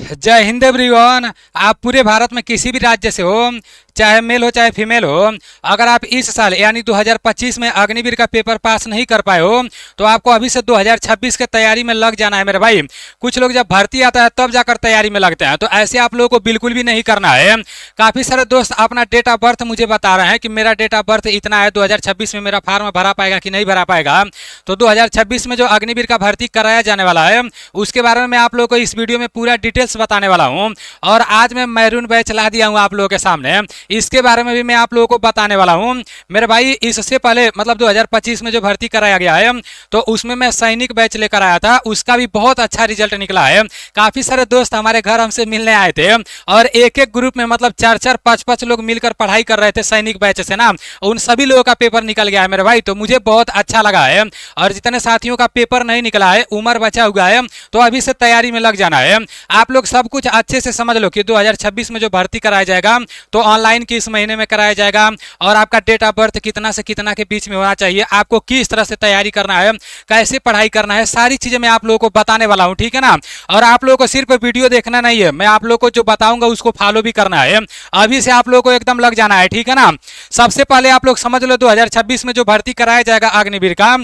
जय हिंद एवरीवन। आप पूरे भारत में किसी भी राज्य से हो, चाहे मेल हो चाहे फीमेल हो, अगर आप इस साल यानी 2025 में अग्निवीर का पेपर पास नहीं कर पाए हो तो आपको अभी से 2026 के तैयारी में लग जाना है मेरे भाई। कुछ लोग जब भर्ती आता है तब जाकर तैयारी में लगते हैं, तो ऐसे आप लोगों को बिल्कुल भी नहीं करना है। काफ़ी सारे दोस्त अपना डेट ऑफ बर्थ मुझे बता रहे हैं कि मेरा डेट ऑफ बर्थ इतना है, 2026 में मेरा फार्म भरा पाएगा कि नहीं भरा पाएगा। तो 2026 में जो अग्निवीर का भर्ती कराया जाने वाला है उसके बारे में मैं आप लोगों को इस वीडियो में पूरा डिटेल्स बताने वाला हूँ। और आज मैं मैरून बैच ला दिया हूँ आप लोगों के सामने, इसके बारे में भी मैं आप लोगों को बताने वाला हूँ मेरे भाई। इससे पहले मतलब 2025 में जो भर्ती कराया गया है तो उसमें मैं सैनिक बैच लेकर आया था, उसका भी बहुत अच्छा रिजल्ट निकला है। काफ़ी सारे दोस्त हमारे घर हमसे मिलने आए थे और एक एक ग्रुप में मतलब 4-4 5-5 लोग मिलकर पढ़ाई कर रहे थे सैनिक बैच से ना। उन सभी लोगों का पेपर निकल गया है मेरे भाई, तो मुझे बहुत अच्छा लगा है। और जितने साथियों का पेपर नहीं निकला है, उम्र बचा हुआ है, तो अभी से तैयारी में लग जाना है। आप लोग सब कुछ अच्छे से समझ लो कि 2026 में जो भर्ती कराया जाएगा तो ऑनलाइन किस महीने में कराया जाएगा और आपका डेट ऑफ बर्थ कितना से कितना के बीच में होना चाहिए, आपको किस तरह से तैयारी करना है, कैसे पढ़ाई करना है, सारी चीजें मैं आप लोगों को बताने वाला हूं, ठीक है ना। और आप लोगों को सिर्फ वीडियो देखना नहीं है, मैं आप लोगों को जो बताऊंगा उसको फॉलो भी करना है। अभी से आप लोगों को एकदम लग जाना है, ठीक है ना। सबसे पहले आप लोग समझ लो 2026 में जो भर्ती कराया जाएगा अग्निवीर का,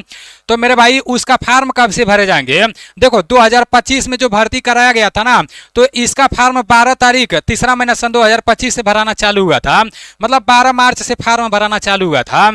तो मेरे भाई उसका फार्म कब से भरे जाएंगे। देखो 2025 में जो भर्ती कराया गया था ना, तो इसका फार्म 12 तारीख तीसरा महीना सन 2025 से भराना चालू हुआ था, मतलब 12 मार्च से फार्म भराना चालू हुआ था।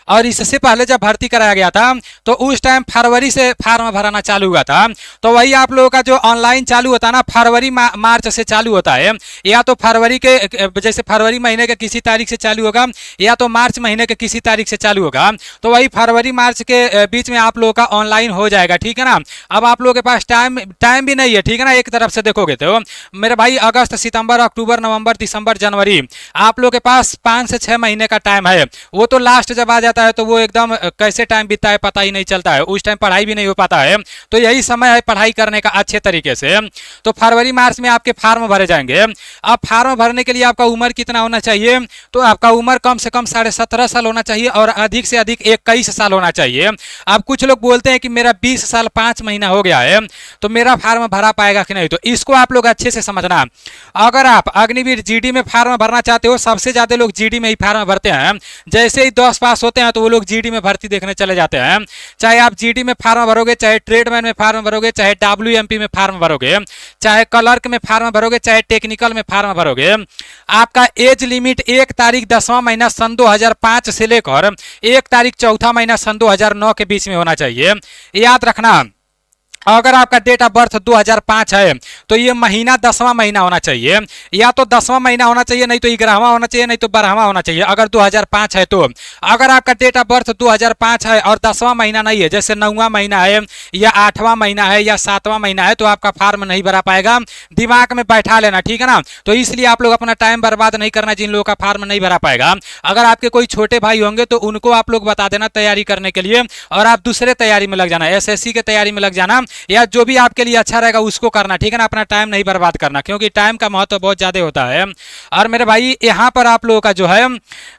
और इससे पहले जब भर्ती कराया गया था तो उस टाइम फरवरी से फार्म भराना चालू हुआ था। तो वही आप लोगों का जो ऑनलाइन चालू होता है ना, फरवरी मार्च से चालू होता है, या तो फरवरी के जैसे फरवरी महीने के किसी तारीख से चालू होगा या तो मार्च महीने के किसी तारीख से चालू होगा। तो वही फरवरी मार्च के बीच में आप लोगों का ऑनलाइन हो जाएगा, ठीक है ना। अब आप लोगों के पास टाइम भी नहीं है, ठीक है ना। एक तरफ से देखोगे तो मेरे भाई अगस्त सितंबर अक्टूबर नवंबर दिसंबर जनवरी आप लोगों के पास 5 से 6 महीने का टाइम है। वो तो लास्ट जब आ जाता है तो वो एकदम कैसे टाइम बीतता है पता ही नहीं चलता है, उस टाइम पढ़ाई भी नहीं हो पाता है। तो यही समय है पढ़ाई करने का अच्छे तरीके से। तो फरवरी मार्च में आपके फार्म भरे जाएंगे। अब फार्म भरने के लिए आपका उम्र कितना होना चाहिए, तो आपका उम्र कम से कम 17.5 साल होना चाहिए और अधिक से अधिक 21 साल होना चाहिए। अब कुछ लोग बोलते हैं कि मेरा 20 साल 5 महीना हो गया है तो मेरा फार्म भरा पाएगा कि नहीं, तो इसको आप लोग अच्छे से समझना। अगर आप अग्निवीर जीडी में फार्म भरना चाहते हो, सबसे ज्यादा लोग जीडी में ही फार्म भरते हैं। जैसे ही 10 पास होते हैं तो वो लोग जीडी में भर्ती देखने चले जाते हैं। चाहे आप जीडी में फार्म भरोगे, चाहे ट्रेडमैन में फार्म भरोगे, चाहे डब्ल्यूएमपी में फार्म भरोगे, चाहे क्लर्क में फार्म भरोगे, चाहे टेक्निकल में फार्म भरोगे, आपका एज लिमिट 1 तारीख 10वां महीना सन 2005 से लेकर 1 तारीख 4था महीना सन 2009 के बीच में होना चाहिए। याद रखना, अगर आपका डेट ऑफ बर्थ 2005 है तो ये महीना 10वां महीना होना चाहिए, या तो 10वां महीना होना चाहिए, नहीं तो 11वां होना चाहिए, नहीं तो 12वां होना चाहिए अगर 2005 है तो। अगर आपका डेट ऑफ बर्थ 2005 है और 10वां महीना नहीं है, जैसे 9वां महीना है या 8वां महीना है या 7वां महीना है, तो आपका फार्म नहीं भरा पाएगा। दिमाग में बैठा लेना, ठीक है ना। तो इसलिए आप लोग अपना टाइम बर्बाद नहीं करना जिन लोगों का फार्म नहीं भरा पाएगा। अगर आपके कोई छोटे भाई होंगे तो उनको आप लोग बता देना तैयारी करने के लिए, और आप दूसरे तैयारी में लग जाना, एसएससी के तैयारी में लग जाना, या जो भी आपके लिए अच्छा रहेगा उसको करना, ठीक है ना। अपना टाइम नहीं बर्बाद करना, क्योंकि टाइम का महत्व बहुत ज्यादा होता है। और मेरे भाई यहाँ पर आप लोगों का जो है,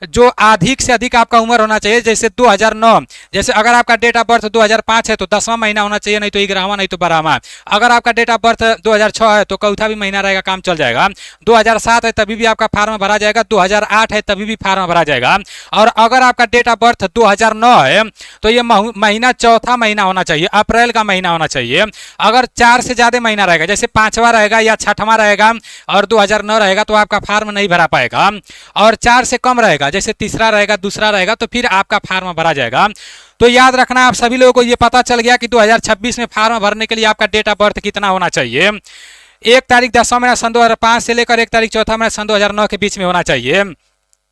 जो अधिक से अधिक आपका उम्र होना चाहिए, जैसे 2009, जैसे अगर आपका डेट ऑफ बर्थ 2005 है तो 10वां महीना होना चाहिए, नहीं तो 11वां, नहीं तो 12वां। अगर आपका डेट ऑफ बर्थ 2006 है तो चौथा भी महीना रहेगा, काम चल जाएगा। 2007 है तभी भी आपका फार्म भरा जाएगा, 2008 है तभी भी फार्म भरा जाएगा। और अगर आपका डेट ऑफ बर्थ 2009 है तो ये महीना चौथा महीना होना चाहिए, अप्रैल का महीना होना चाहिए। अगर 4 से ज्यादा महीना रहेगा, जैसे 5वां रहेगा या 6वां रहेगा और 2009 रहेगा, तो आपका फार्म नहीं भरा पाएगा। और 4 से कम रहेगा, जैसे तीसरा रहेगा, दूसरा रहेगा, तो फिर आपका फार्म भरा जाएगा। तो याद रखना, आप सभी लोगों को ये पता चल गया कि 2026 में फार्म भरने के लिए आपका डेट ऑफ बर्थ कितना होना चाहिए। 1 तारीख 10वां महीना सन 2005 से लेकर 1 तारीख चौथा महीना सन 2009 के बीच में होना चाहिए।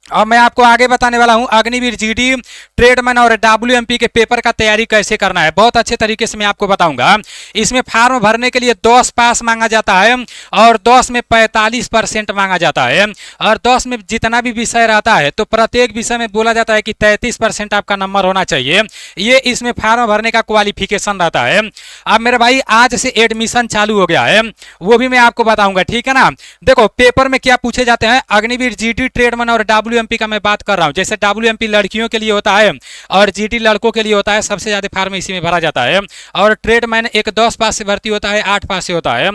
और मैं आपको आगे बताने वाला हूं अग्निवीर जीडी, ट्रेडमैन और डब्ल्यूएमपी के पेपर का तैयारी कैसे करना है, बहुत अच्छे तरीके से मैं आपको बताऊंगा। इसमें फार्म भरने के लिए 10 पास मांगा जाता है और 10 में 45% मांगा जाता है, और 10 में जितना भी विषय रहता है तो प्रत्येक विषय में बोला जाता है कि 33% आपका नंबर होना चाहिए। ये इसमें फार्म भरने का क्वालिफिकेशन रहता है। अब मेरे भाई आज से एडमिशन चालू हो गया है, वो भी मैं आपको बताऊंगा, ठीक है ना। देखो पेपर में क्या पूछे जाते हैं, अग्निवीर जीडी, ट्रेडमैन और डब्ल्यू WMP का मैं बात कर रहा हूँ, जैसे WMP लड़कियों के लिए होता है और GD लड़कों के लिए होता है, सबसे ज़्यादा फार्म इसी में भरा जाता है। और ट्रेडमैन एक 10 पास से भर्ती होता है, 8 पास से होता है।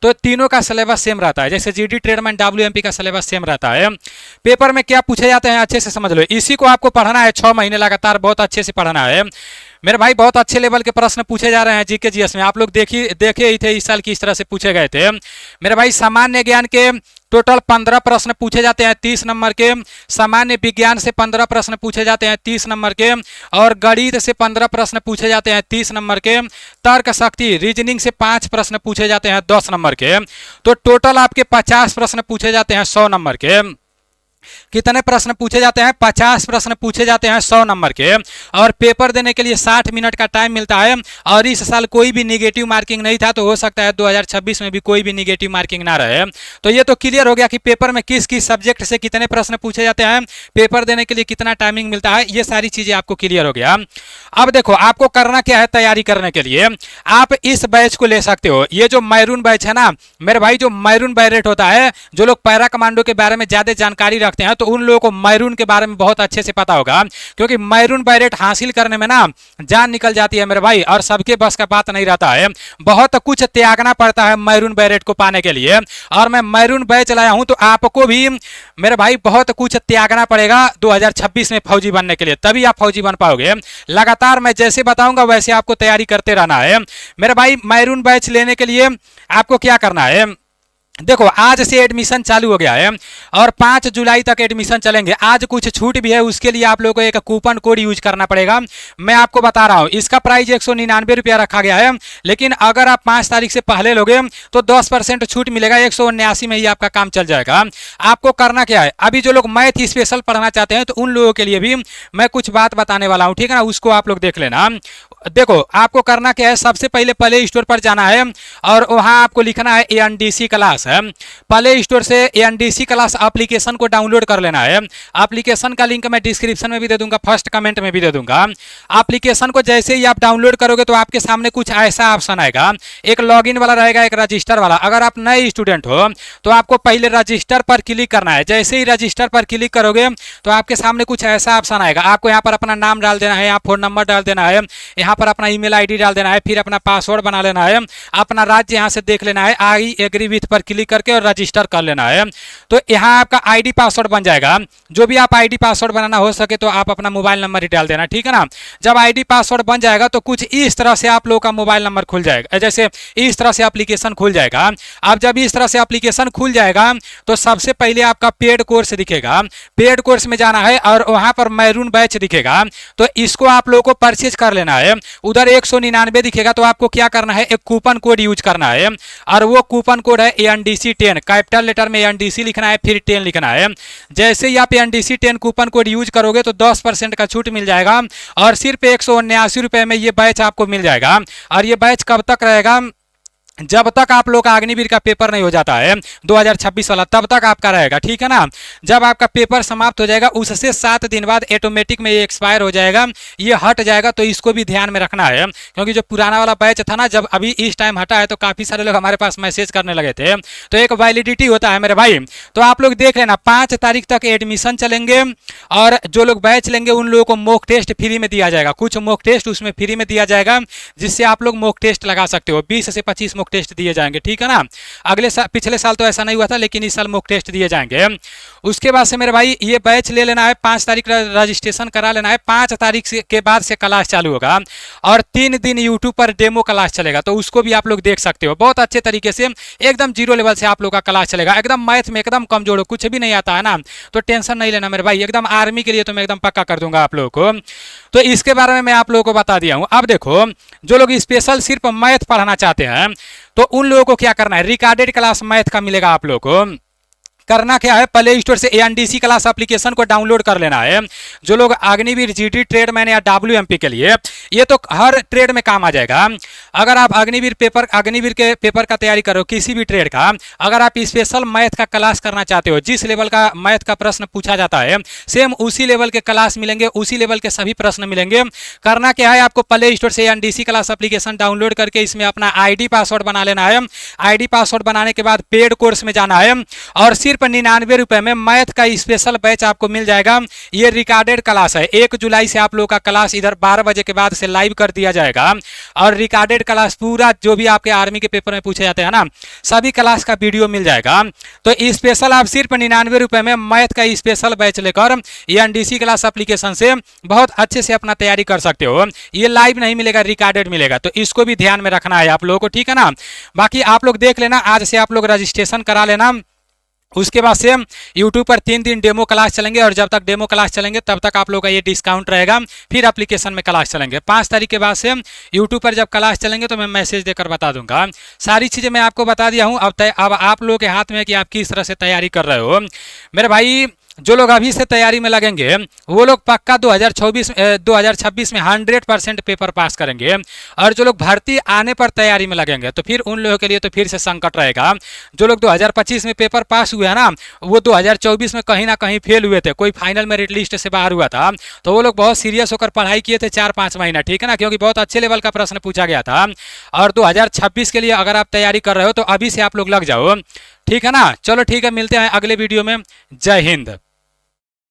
तो तीनों का सिलेबस सेम रहता है, जैसे GD ट्रेडमैन WMP का सिलेबस सेम रहता है। पेपर में क्या पूछे जाते हैं अच्छे से समझ लो, इसी को आपको पढ़ना है 6 महीने लगातार, बहुत अच्छे से पढ़ना है मेरे भाई। बहुत अच्छे लेवल के प्रश्न पूछे जा रहे हैं GK GS में, आप लोग देखे ही थे इस साल किस तरह से पूछे गए थे मेरे भाई। सामान्य ज्ञान के टोटल 15 प्रश्न पूछे जाते हैं 30 नंबर के, सामान्य विज्ञान से 15 प्रश्न पूछे जाते हैं 30 नंबर के, और गणित से 15 प्रश्न पूछे जाते हैं 30 नंबर के, तर्क शक्ति रीजनिंग से 5 प्रश्न पूछे जाते हैं 10 नंबर के। तो टोटल आपके 50 प्रश्न पूछे जाते हैं 100 नंबर के। कितने प्रश्न पूछे जाते हैं? 50 प्रश्न पूछे जाते हैं 100 नंबर के, और पेपर देने के लिए 60 मिनट का टाइम मिलता है। और इस साल कोई भी निगेटिव मार्किंग नहीं था, तो हो सकता है 2026 में भी कोई भी निगेटिव मार्किंग ना रहे। तो ये तो क्लियर हो गया कि पेपर में किस किस सब्जेक्ट से कितने प्रश्न पूछे जाते हैं, पेपर देने के लिए कितना टाइमिंग मिलता है, ये सारी चीजें आपको क्लियर हो गया। अब देखो आपको करना क्या है तैयारी करने के लिए, आप इस बैच को ले सकते हो। ये जो मैरून बैच है ना मेरे भाई, जो मैरून बैरेट होता है, जो लोग पैरा कमांडो के बारे में ज्यादा जानकारी रखते हैं, तो उन लोगों को मैरून के बारे में बहुत अच्छे से पता होगा, क्योंकि मैरून बैरेट हासिल करने में ना जान निकल जाती है मेरे भाई, और सबके बस का बात नहीं रहता है, बहुत कुछ त्यागना पड़ता है मैरून बैरेट को पाने के लिए। और मैं मैरून बैच लाया हूं, तो आपको भी मेरे भाई बहुत कुछ त्यागना पड़ेगा 2026 में फौजी बनने के लिए, तभी आप फौजी बन पाओगे। लगातार मैं जैसे बताऊंगा वैसे आपको तैयारी करते रहना है मेरे भाई। मैरून बैच लेने के लिए आपको क्या करना है, देखो आज से एडमिशन चालू हो गया है और 5 जुलाई तक एडमिशन चलेंगे। आज कुछ छूट भी है, उसके लिए आप लोगों को एक कूपन कोड यूज करना पड़ेगा। मैं आपको बता रहा हूं, इसका प्राइस 199 रुपया रखा गया है, लेकिन अगर आप 5 तारीख से पहले लोगे तो 10% छूट मिलेगा, 179 में ही आपका काम चल जाएगा। आपको करना क्या है, अभी जो लोग मैथ स्पेशल पढ़ना चाहते हैं, तो उन लोगों के लिए भी मैं कुछ बात बताने वाला हूं, ठीक है ना, उसको आप लोग देख लेना। देखो आपको करना क्या है, सबसे पहले प्ले स्टोर पर जाना है और वहां आपको लिखना है ANDC क्लास है। प्ले स्टोर से ANDC क्लास एप्लीकेशन को डाउनलोड कर लेना है। एप्लीकेशन का लिंक मैं डिस्क्रिप्शन में भी दे दूंगा, फर्स्ट कमेंट में भी दे दूंगा। एप्लीकेशन को जैसे ही आप डाउनलोड करोगे तो आपके सामने कुछ ऐसा ऑप्शन आएगा, एक लॉगिन वाला रहेगा, एक रजिस्टर वाला। अगर आप नए स्टूडेंट हो तो आपको पहले रजिस्टर पर क्लिक करना है। जैसे ही रजिस्टर पर क्लिक करोगे तो आपके सामने कुछ ऐसा ऑप्शन आएगा, आपको यहाँ पर अपना नाम डाल देना है, यहाँ फोन नंबर डाल देना है, यहाँ पर अपना ईमेल आईडी डाल देना है, फिर अपना पासवर्ड बना लेना है, अपना राज्य यहाँ से देख लेना है, आई एग्री विथ पर क्लिक करके और रजिस्टर कर लेना है। तो यहाँ आपका आईडी पासवर्ड बन जाएगा। जो भी आप आईडी पासवर्ड बनाना हो सके तो आप अपना मोबाइल नंबर ही डाल देना, ठीक है ना। जब आईडी पासवर्ड बन जाएगा तो कुछ इस तरह से आप लोगों का मोबाइल नंबर खुल जाएगा, जैसे इस तरह से एप्लीकेशन खुल जाएगा। अब जब इस तरह से एप्लीकेशन खुल जाएगा तो सबसे पहले आपका पेड कोर्स दिखेगा, पेड कोर्स में जाना है और वहां पर मैरून बैच दिखेगा, तो इसको आप लोगों को परचेज कर लेना है। उधर 199 दिखेगा, तो आपको क्या करना है, एक कूपन कोड यूज करना है, और वो कूपन कोड है ANDC 10, कैपिटल लेटर में ANDC लिखना है, फिर 10 लिखना है। जैसे ही आप ANDC 10 कूपन कोड यूज करोगे तो 10% का छूट मिल जाएगा, और सिर्फ 179 रुपए में ये बैच आपको मिल जाएगा। और ये बैच कब तक रहेगा, जब तक आप लोग का अग्निवीर का पेपर नहीं हो जाता है 2026 वाला, तब तक आपका रहेगा, ठीक है ना। जब आपका पेपर समाप्त हो जाएगा उससे 7 दिन बाद ऑटोमेटिक में ये एक्सपायर हो जाएगा, ये हट जाएगा। तो इसको भी ध्यान में रखना है, क्योंकि जो पुराना वाला बैच था ना, जब अभी इस टाइम हटा है तो काफी सारे लोग हमारे पास मैसेज करने लगे थे, तो एक वैलिडिटी होता है मेरे भाई। तो आप लोग देख लेना, 5 तारीख तक एडमिशन चलेंगे, और जो लोग बैच लेंगे उन लोगों को मॉक टेस्ट फ्री में दिया जाएगा, कुछ मॉक टेस्ट उसमें फ्री में दिया जाएगा, जिससे आप लोग मॉक टेस्ट लगा सकते हो। 20 से 25 टेस्ट दिए जाएंगे, ठीक है ना। अगले साल, पिछले साल तो ऐसा नहीं हुआ था, लेकिन इस साल मॉक टेस्ट दिए जाएंगे। उसके बाद से मेरे भाई ये बैच ले लेना है, 5 तारीख रजिस्ट्रेशन करा लेना है। 5 तारीख के बाद से क्लास चालू होगा, और 3 दिन यूट्यूब पर डेमो क्लास चलेगा, तो उसको भी आप लोग देख सकते हो। बहुत अच्छे तरीके से एकदम 0 लेवल से आप लोग का क्लास चलेगा। एकदम मैथ में एकदम कमजोर हो, कुछ भी नहीं आता है ना, तो टेंशन नहीं लेना मेरे भाई, एकदम आर्मी के लिए तो मैं एकदम पक्का कर दूंगा आप लोगों को। तो इसके बारे में मैं आप लोगों को बता दिया हूं। अब देखो, जो लोग स्पेशल सिर्फ मैथ पढ़ना चाहते हैं तो उन लोगों को क्या करना है, रिकॉर्डेड क्लास मैथ का मिलेगा। आप लोगों को करना क्या है, प्ले स्टोर से ANDC क्लास एप्लीकेशन को डाउनलोड कर लेना है। जो लोग अग्निवीर, GD ट्रेडमैन या WMP के लिए, ये तो हर ट्रेड में काम आ जाएगा। अगर आप अग्निवीर के पेपर का तैयारी करो, किसी भी ट्रेड का, अगर आप स्पेशल मैथ का क्लास करना चाहते हो, जिस लेवल का मैथ का प्रश्न पूछा जाता है सेम उसी लेवल के क्लास मिलेंगे, उसी लेवल के सभी प्रश्न मिलेंगे। करना क्या है, आपको प्ले स्टोर से ANDC क्लास एप्लीकेशन डाउनलोड करके इसमें अपना ID पासवर्ड बना लेना है। ID पासवर्ड बनाने के बाद पेड कोर्स में जाना है, और सिर्फ सिर्फ 99 रुपए में मैथ का स्पेशल बैच आपको मिल जाएगा। ये रिकॉर्डेड क्लास है, 1 जुलाई से आप लोग का क्लास इधर 12 बजे के बाद से लाइव कर दिया जाएगा। और रिकॉर्डेड क्लास पूरा जो भी आपके आर्मी के पेपर में पूछे जाते हैं ना, सभी क्लास का वीडियो मिल जाएगा। तो स्पेशल आप सिर्फ 99 रुपए में मैथ का स्पेशल बैच लेकर एनडीसी क्लास एप्लीकेशन से बहुत अच्छे से अपना तैयारी कर सकते हो। ये लाइव नहीं मिलेगा, रिकॉर्डेड मिलेगा, तो इसको भी ध्यान में रखना है आप लोगों को, ठीक है ना। बाकी आप लोग देख लेना, आज से आप लोग रजिस्ट्रेशन करा लेना। उसके बाद से YouTube पर 3 दिन डेमो क्लास चलेंगे, और जब तक डेमो क्लास चलेंगे तब तक आप लोगों का ये डिस्काउंट रहेगा। फिर एप्लीकेशन में क्लास चलेंगे। 5 तारीख के बाद से YouTube पर जब क्लास चलेंगे तो मैं मैसेज देकर बता दूंगा। सारी चीज़ें मैं आपको बता दिया हूँ। अब आप लोगों के हाथ में है कि आप किस तरह से तैयारी कर रहे हो। मेरे भाई, जो लोग अभी से तैयारी में लगेंगे वो लोग पक्का 2026 में 100% पेपर पास करेंगे। और जो लोग भर्ती आने पर तैयारी में लगेंगे तो फिर उन लोगों के लिए तो फिर से संकट रहेगा। जो लोग 2025 में पेपर पास हुए हैं ना, वो 2024 में कहीं ना कहीं फेल हुए थे, कोई फाइनल मेरिट लिस्ट से बाहर हुआ था, तो वो लोग बहुत सीरियस होकर पढ़ाई किए थे 4-5 महीना, ठीक है ना, क्योंकि बहुत अच्छे लेवल का प्रश्न पूछा गया था। और 2026 के लिए अगर आप तैयारी कर रहे हो तो अभी से आप लोग लग जाओ, ठीक है ना। चलो ठीक है, मिलते हैं अगले वीडियो में। जय हिंद।